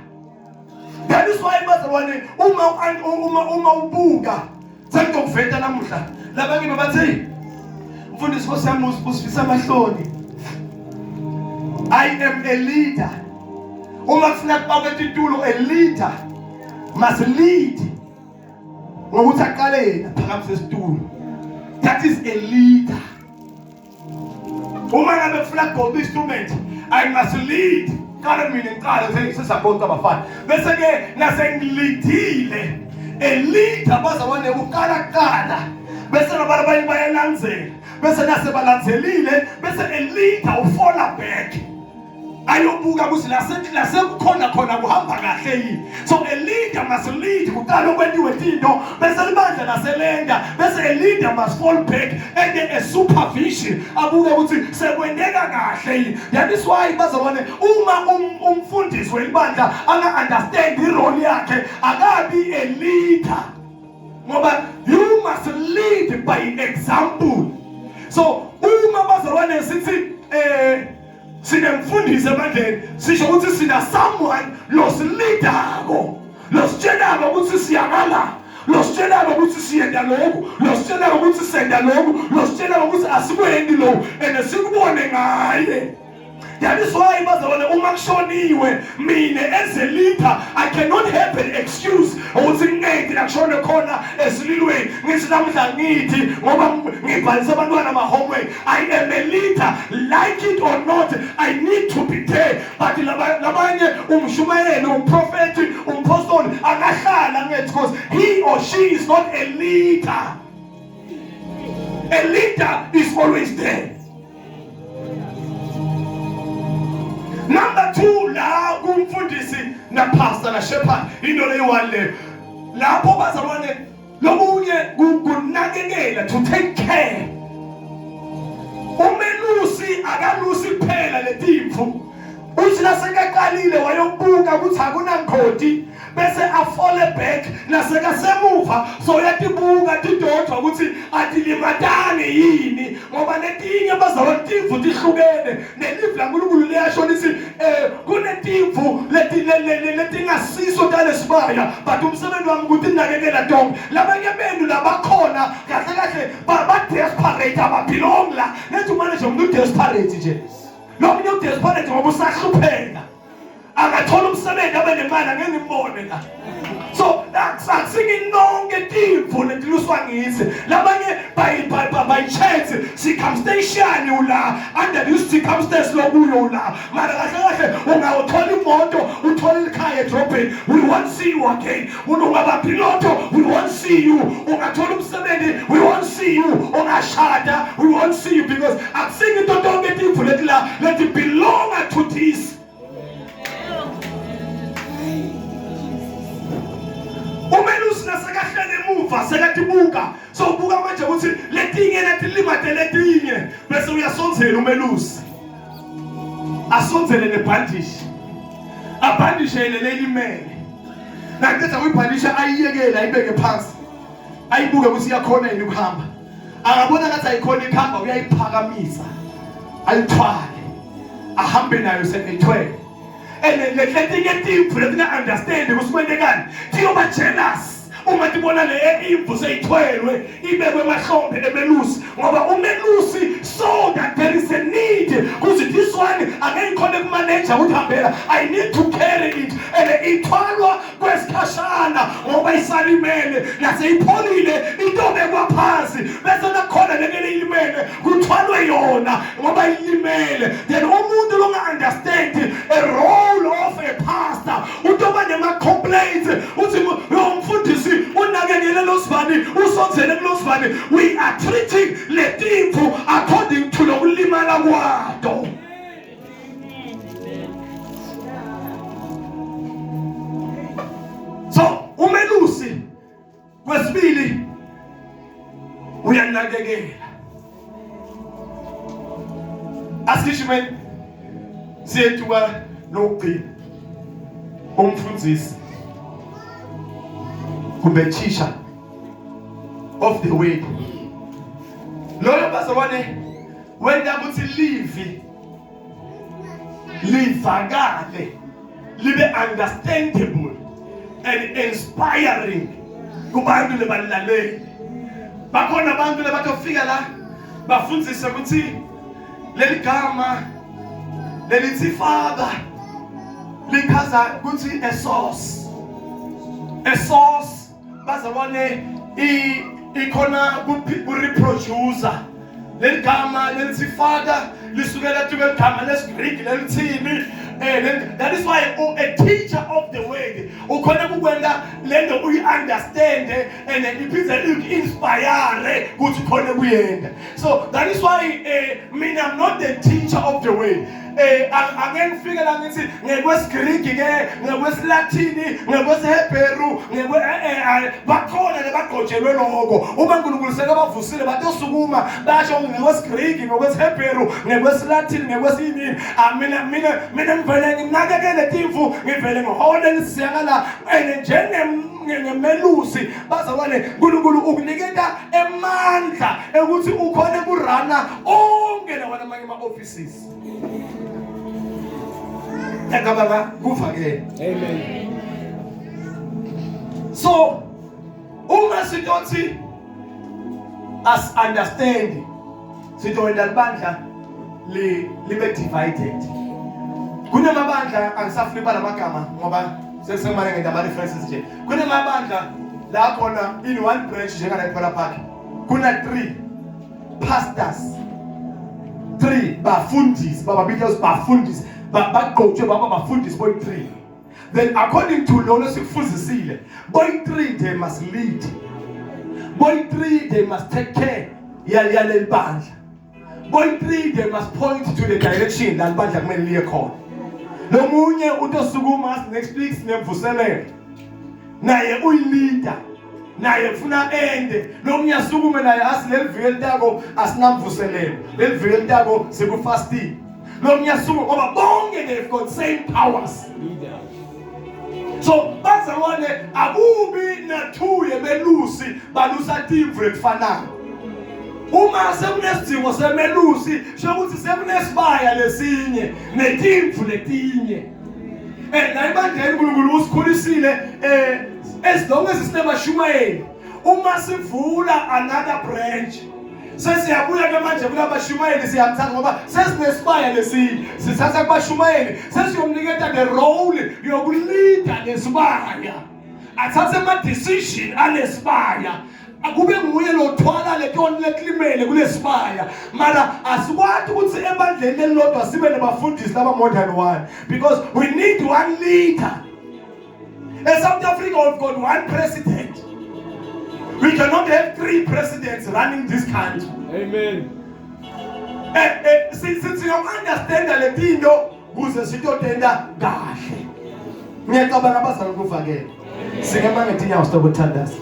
Speaker 1: That is why bazalwane uma ubuka sengizokuveta namuhla labanye bathi mfundisi Nkosi usifisa amahloni. I am a leader. Uma kufuna kubaba titulo, a leader must lead. Ngokuthi aqale yena phakathi sesitulo. That is a leader. Uma ngabe kufuna gold instrument, I must lead. Kale mina ngiqale sesabonke abafana. Bese ke nasengilidile. A leader bazalwane uqala. Bese nabantu bayalandzela. Bese nasebalandzelile, bese a leader ufola back. Ayobuka ukuthi lasekukhona kuhamba kahle yini. So a leader must lead kuqala okwenziwe into bese libandla naselenga, bese a leader must fall back and a supervision abuke ukuthi sekwendeka kahle yini. That is why bazalwane uma umfundisi welibandla understand irole yakhe akabi a leader. Ngoba you must lead by example. So uma bazalwane sithi sinemfundisi ebandleni sisho ukuthi sina someone losileadako, lositshelako ukuthi siyakala, lositshelako ukuthi siyenda lokhu, lositshelako ukuthi senda lokhu, lositshelako ukuthi asikwendi lokhu and sikubone ngaye. That is why bazalwane uma kushoniwe mina as a leader I cannot have an excuse ukuthi ngeke akushone khona esililweni ngithi namhla ngithi ngoba ngibhalise abantwana ama homework. I am a leader, like it or not I need to be there. But labanye umshumayeli, umprofeti, umpostoli akahlala ngethi because he or she is not a leader. A leader is always there. Number two, la kumfundisi na pastor na shepherd into leyiwale lapho bazalwane lokunye kunakekela, to take care. Umelusi akalusi kuphela letimvu uthi nasekaqalile wayobuka ukuthi akunangodi bese afole back nasekasemuva so yatibuka tidodwa ukuthi atilimatane yini ngoba letinye bazalwane timvu tihlukene nelivu laNkulunkulu liyasho lithi kunetimvu letingasiso talesibaya but umsebenzi wami ukuthi ninakekela tonke. Labanye benu labakhona kahle ba-desperate ababelong la nethi umanje umuntu desperate nje lomunye udesperate ngoba usahlupheka akathola umsebenzi abe nemali angeke ngimbone la. So So akusingi nonke timvu letiluswa ngithi labanye by chance circumstantial ula under this circumstance lokuyo ula mara kahle ungawuthola imoto uthola ikhaya edrobheni we won't see you again ungaba piloto we won't see you ungathola umsebenzi we won't see you ungashada we won't see you because akusingi tonke timvu leti belong to this. Umelusi nasakahlele emuva sekatibuka so ubuka manje ukuthi letinye netilimate letinye bese uyasonzela umelusi asonzele nebhandishi abhandishe lelimele naketha uyibhandisha ayiyekele ayibeke phansi ayibuke ukuthi iyakhona yini ukuhamba angabona ngathi ayikhona ikhamba uyayiphakamisa ayithwale ahambe nayo sekethwele. And letinye timvu letinga understand ukuthi kwendekani tiyoba jealous uma tibona le imvu seyithwelwe ibekwe emahlombe emelusi ngoba umelusi saw that there is a need ukuthi this one angeyikhona kumanager ukuthi hambela I need to carry it and ithwalwa kwesikhashana ngoba isalimele naseyipholile intobekwa phansi bese nakhona lekele ilimele kuthwalwe yona ngoba ilimele then umuntu longa understand a role of a pastor utoba nema complaints uthi umfundisi unakekele losibani usonzele kulosibani we are treating letimvu according to lokulimala kwato. So umelusi kwesibili uyanakekela asishime siyethuka lokugcina umfundisi kumbe teacher of the word loyo bazobone wenda ukuthi livakale libe understandable and inspiring kubantu lebalaleli bakhona abantu lebatofika la bafundise ukuthi leli gama lelithi father lichaza ukuthi a source bazabone ikhona ku-reproducer leli gama lelithi father lisukela tuke gama lesi-Greek lelithini that is why a teacher of the word ukhona kukwenda lento uyi-understand and iphinde iku-inspire ukuthi khona kuyenda. So that is why mina I'm not the teacher of the word. Angeke ngifike la ngithi ngekwesiGreek ngekwesiLatini ngekwesiHebheru bakhona lebagqotshelwe lokho uma uNkulunkulu sekabavusile batosukuma basho ngekwesiGreek ngekwesiHebheru ngekwesiLatini ngekwesiyini mina ngivele nginakekele timvu ngivele ngihole ngisiyakala njengemelusi bazabone uNkulunkulu ukuniketa emandla ukuthi ukhona kurana onke lawa amanye ama-offices. Amen. So, uma sidothi as understanding, sidoenda libandla libe divided. Kunemabandla angisaflipa lamagama ngoba sesemane ngendaba references nje. Kunemabandla la khona in one branch njengala ePola Park. Kuna 3 pastors, 3 bafundisi, bababitha bafundisi. Bagqotshwe baba bafundisi boy 3. Then according to lona sikufundisile boy 3 they must lead, boy 3 they must take care yaleli bandla, boy 3 they must point to the direction la bandla kumele liye khona. Lomunye utosukuma next week sinemvuselelo naye uyileader naye ufuna ende lomunye asukume naye asileveli tako asinamvuselelo leveli tako sikufasting. They've got same powers. So that's the one akubi na two yemelusi balusa timvu ekufanayo. Uma sekunesidingo semelusi shokuthi sekunesibaya lesinye netimvu letinye. Nayibandleni uNkulunkulu usikhulisile as long as sinemashumeli. Uma sivula another branch sesiyabuya ke manje kulabashumayeli siyamthatha ngoba sesinesibaya lesinye sisatha kubashumayeli sesiyomniketa the role yokuleader lesibaya athathe ama-decision anesibaya akube nguye lothwala letoni leklimele kulesibaya mara asikwazi ukuthi ebandleni elilodwa sibe nabafundisi laba more than one because we need one leader. In South Africa we've got one president. We cannot have 3 presidents running this country.
Speaker 5: Amen.
Speaker 1: Since you understand le tinto kuze sitotenda kahle ngiyacabanga abazali kuvakela singemanga tinyawo sitokuthandaza